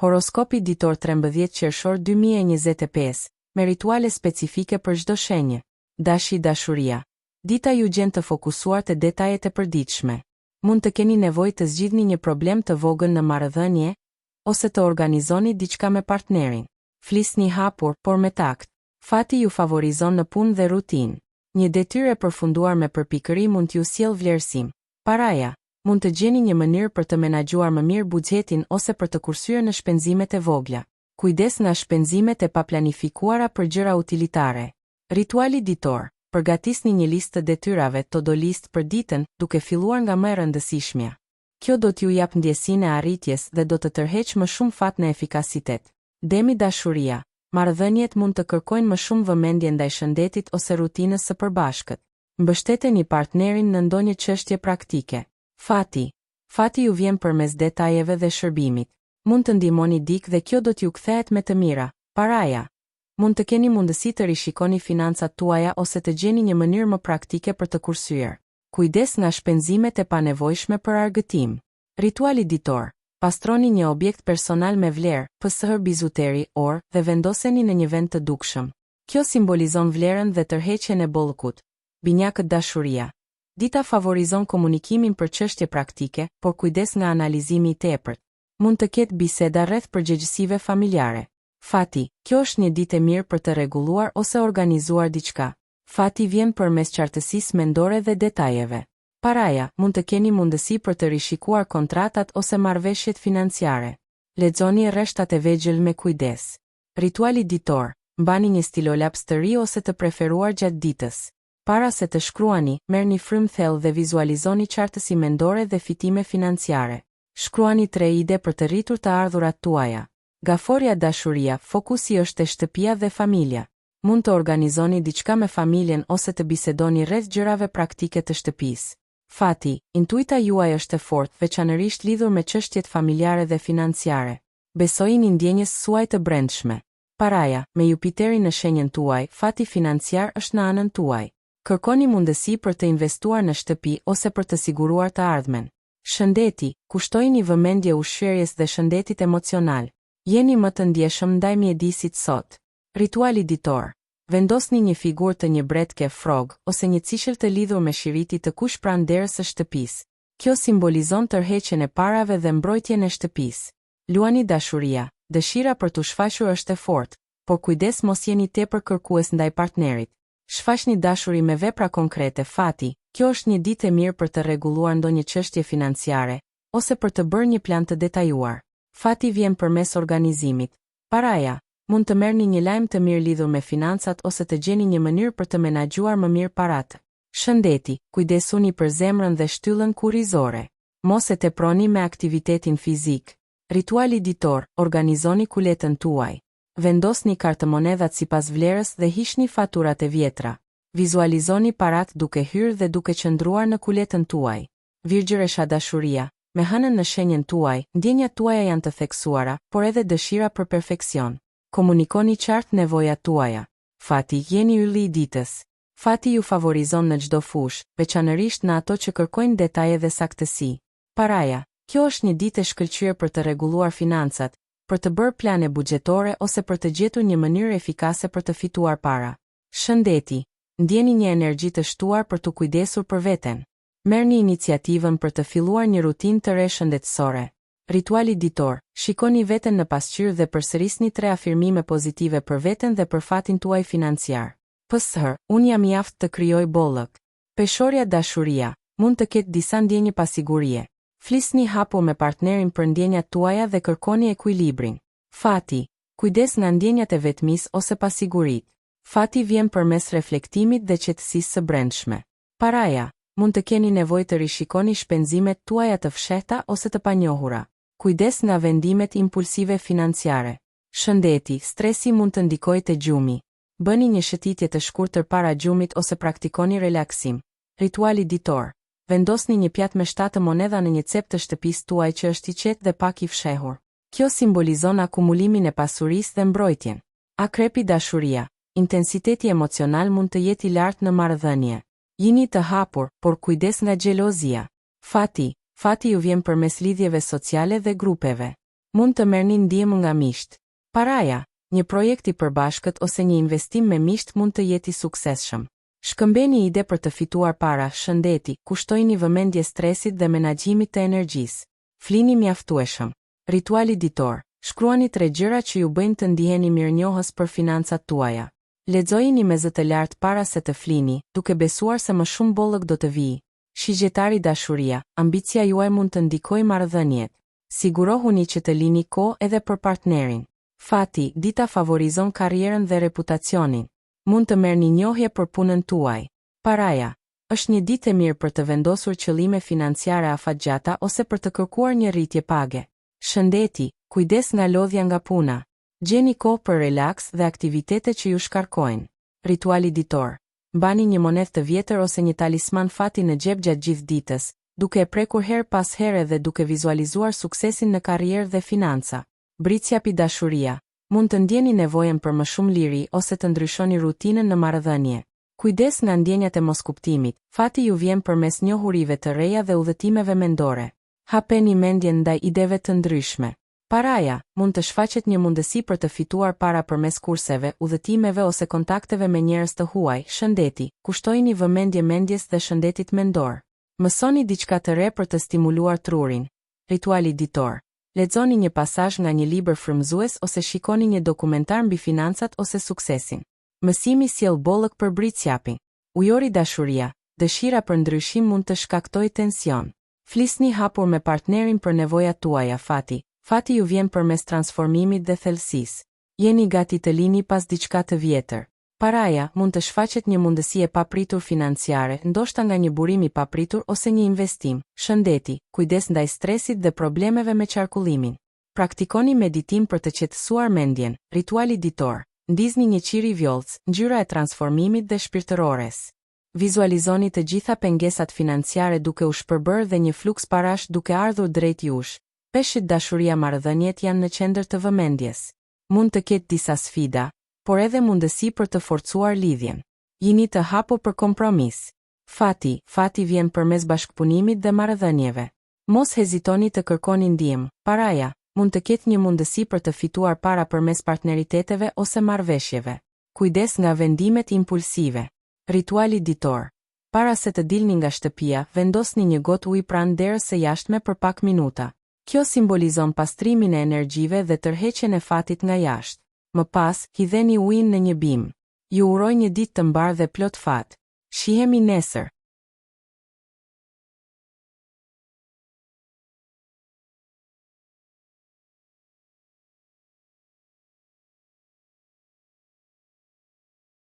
Horoskopi ditor 13 qershor 2025, me rituale specifike për çdo shenjë. Dashuria. Dita ju gjen të fokusuar te detajet e përditshme. Mund të keni nevojë të zgjidhni një problem të vogël në marrëdhënie, ose të organizoni diçka me partnerin. Flisni hapur, por me takt. Fati ju favorizon në punë dhe rutinë. Një detyrë e përfunduar me përpikëri mund t'ju sjellë vlerësim. Paraja. Mund të gjeni një mënyrë për të menaxhuar më mirë buxhetin ose për të kursyer në shpenzimet e vogla. Kujdes nga shpenzimet e paplanifikuara për gjëra utilitare. Rituali ditor. Përgatisni një listë të detyrave, to-do list për ditën, duke filluar nga më e rëndësishmja. Kjo do t'ju jap ndjesinë e arritjes dhe do të tërheqë më shumë fat në efikasitet. Dashuria. Marrëdhëniet mund të kërkojnë më shumë vëmendje ndaj shëndetit ose rutinës së përbashkët. Mbështeteni partnerin në ndonjë çështje praktike. Fati ju vjen përmes detajeve dhe shërbimit. Mund të ndihmoni dikë dhe kjo do t'ju kthehet me të mira. Paraja. Mund të keni mundësi të rishikoni financat tuaja ose të gjeni një mënyrë më praktike për të kursyer. Kujdes nga shpenzimet e panevojshme për argëtim. Rituali ditor. Pastroni një objekt personal me vlerë, psr bizuteri, orë, dhe vendoseni në një vend të dukshëm. Kjo simbolizon vlerën dhe tërheqjen e bollëkut. Binjakët dashuria. Dita favorizon komunikimin për çështje praktike, por kujdes nga analizimi i tepërt. Mund të ketë biseda rreth përgjegjësive familjare. Fati. Kjo është një ditë e mirë për të rregulluar ose organizuar diçka. Fati vjen përmes qartësisë mendore dhe detajeve. Paraja. Mund të keni mundësi për të rishikuar kontratat ose marrëveshjet financiare. Lexoni rreshtat e vegjël me kujdes. Rituali ditor. Mbani një stilolaps të ri ose të preferuar gjatë ditës. Para se të shkruani, merrni frymë thellë dhe vizualizoni qartësi mendore dhe fitime financiare. Shkruani 3 ide për të rritur të ardhurat tuaja. Gaforja dashuria, fokusi është te shtëpia dhe familja. Mund të organizoni diçka me familjen ose të bisedoni rreth gjërave praktike të shtëpisë. Fati. Intuita juaj është e fortë, veçanërisht lidhur me çështjet familjare dhe financiare. Besojini ndjenjes suaj të brendshme. Paraja. Me Jupiterin në shenjën tuaj, fati financiar është në anën tuaj. Kërkoni mundësi për të investuar në shtëpi ose për të siguruar të ardhmen. Shëndeti. Kushtojini vëmendje ushqyerjes dhe shëndetit emocional. Jeni më të ndjeshëm ndaj mjedisit sot. Rituali ditor. Vendosni një figurë të një bretke frog ose një cishël të lidhur me shiriti të kush pranë derës së shtëpisë. Kjo simbolizon tërheqjen e parave dhe mbrojtjen e shtëpisë. Luani dashuria. Dëshira për t'u shfaqur është e fortë, por kujdes mos jeni tepër kërkues ndaj partnerit. Shfaqni dashuri me vepra konkrete. Fati. Kjo është një ditë e mirë për të rregulluar ndonjë çështje financiare ose për të bërë një plan të detajuar. Fati vjen përmes organizimit. Paraja. Mund të merrni një lajm të mirë lidhur me financat ose të gjeni një mënyrë për të menaxhuar më mirë paratë. Shëndeti. Kujdesuni për zemrën dhe shtyllën kurrizore. Mos e teproni me aktivitetin fizik. Rituali ditor. Organizoni kuletën tuaj. Vendosni kartëmonedhat sipas vlerës dhe hiqni faturat e vjetra. Vizualizoni parat duke hyrë dhe duke qëndruar në kuletën tuaj. Virgjëresha dashuria. Me hënën në shenjën tuaj, ndjenjat tuaja janë të theksuara, por edhe dëshira për perfeksion. Komunikoni qartë nevojat tuaja. Fati. Jeni ylli i ditës. Fati ju favorizon në çdo fushë, veçanërisht në ato që kërkojnë detaje dhe saktësi. Paraja. Kjo është një ditë e shkëlqyer për të rregulluar financat, për të bërë plane buxhetore ose për të gjetur një mënyrë efikase për të fituar para. Shëndeti. Ndjeni një energji të shtuar për të kujdesur për veten. Merrni iniciativën për të filluar një rutinë të re shëndetësore. Rituali ditor. Shikoni veten në pasqyrë dhe përsërisni 3 afirmime pozitive për veten dhe për fatin tuaj financiar. Psr. Unë jam i aftë të krijoj bollëk. Peshorja dashuria. Mund të ketë disa ndjenjë pasigurie. Flisni hapur me partnerin për ndjenjat tuaja dhe kërkoni ekuilibrin. Fati. Kujdes nga ndjenjat e vetmisë ose pasigurit. Fati vjen përmes reflektimit dhe qetësisë së brendshme. Paraja. Mund të keni nevojë të rishikoni shpenzimet tuaja të fshehta ose të panjohura. Kujdes nga vendimet impulsive financiare. Shëndeti. Stresi mund të ndikojë te gjumi. Bëni një shëtitje të shkurtër para gjumit ose praktikoni relaksim. Rituali ditor. Vendosni një pjatë me 7 monedha në një cep të shtëpisë tuaj që është i qetë dhe pak i fshehur. Kjo simbolizon akumulimin e pasurisë dhe mbrojtjen. Akrepi dashuria. Intensiteti emocional mund të jetë i lartë në marrëdhënie. Jini të hapur, por kujdes nga xhelozia. Fati. Fati ju vjen përmes lidhjeve sociale dhe grupeve. Mund të merrni ndihmë nga miqt. Paraja, një projekt i përbashkët ose një investim me miqt mund të jetë i suksesshëm. Shkëmbeni ide për të fituar para, shëndeti, kushtojini vëmendje stresit dhe menaxhimit të energjisë. Flini mjaftueshëm. Rituali ditor. Shkruani 3 gjëra që ju bëjnë të ndiheni mirënjohës për financat tuaja. Lexojini me zë të lartë para se të flini, duke besuar se më shumë bollëk do të vijë. Shigjetari dashuria, ambicia juaj mund të ndikojë marrëdhëniet. Sigurohuni që të lini kohë edhe për partnerin. Fati, dita favorizon karrierën dhe reputacionin. Mund të merrni njohje për punën tuaj. Paraja, është një ditë e mirë për të vendosur qëllime financiare afatgjata ose për të kërkuar një rritje page. Shëndeti, kujdes nga lodhja nga puna. Gjeni kohë për relaks dhe aktivitete që ju shkarkojnë. Rituali ditor. Mbani një monedhë të vjetër ose një talisman fati në xhep gjatë gjithë ditës, duke e prekur her pas here dhe duke vizualizuar suksesin në karrierë dhe financa. Britsjapi dashuria. Mund të ndjeni nevojën për më shumë liri ose të ndryshoni rutinën në marrëdhënie. Kujdes nga ndjenjat e moskuptimit, fati ju vjen përmes njohurive të reja dhe udhëtimeve mendore. Hapeni mendjen ndaj ideve të ndryshme. Paraja, mund të shfaqet një mundësi për të fituar para përmes kurseve, udhëtimeve ose kontakteve me njerëz të huaj. Shëndeti, kushtojini vëmendje mendjes dhe shëndetit mendor. Mësoni diçka të re për të stimuluar trurin. Rituali ditor. Lexoni një pasazh nga një libër frymëzues ose shikoni një dokumentar mbi financat ose suksesin. Mësimi sjell bollëk për britsjapin. Ujori dashuria, dëshira për ndryshim mund të shkaktojë tension. Flisni hapur me partnerin për nevojat tuaja. Fati ju vjen përmes transformimit dhe thellësisë. Jeni gati të lini pas diçka të vjetër. Paraja, mund të shfaqet një mundësi e papritur financiare, ndoshta nga një burim i papritur ose një investim. Shëndeti, kujdes ndaj stresit dhe problemeve me qarkullimin. Praktikoni meditim për të qetësuar mendjen. Rituali ditor. Ndizni një qiri vjollc, ngjyra e transformimit dhe shpirtërores. Vizualizoni të gjitha pengesat financiare duke u shpërbërë dhe një fluks parash duke ardhur drejt jush. Peshqit dashuria marrëdhëniet janë në qendër të vëmendjes. Mund të ketë disa sfida, por edhe mundësi për të forcuar lidhjen. Jini të hapur për kompromis. Fati vjen përmes bashkëpunimit dhe marrëdhënieve. Mos hezitoni të kërkoni ndihmë. Paraja, mund të ketë një mundësi për të fituar para përmes partneriteteve ose marrëveshjeve. Kujdes nga vendimet impulsive. Rituali ditor. Para se të dilni nga shtëpia, vendosni një gotë ujë pranë derës së jashtme për pak minuta. Kjo simbolizon pastrimin e energjive dhe tërheqjen e fatit nga jashtë. Më pas, hidheni ujin në një bim. Ju uroj një ditë të mbarë dhe plot fat. Shihemi nesër.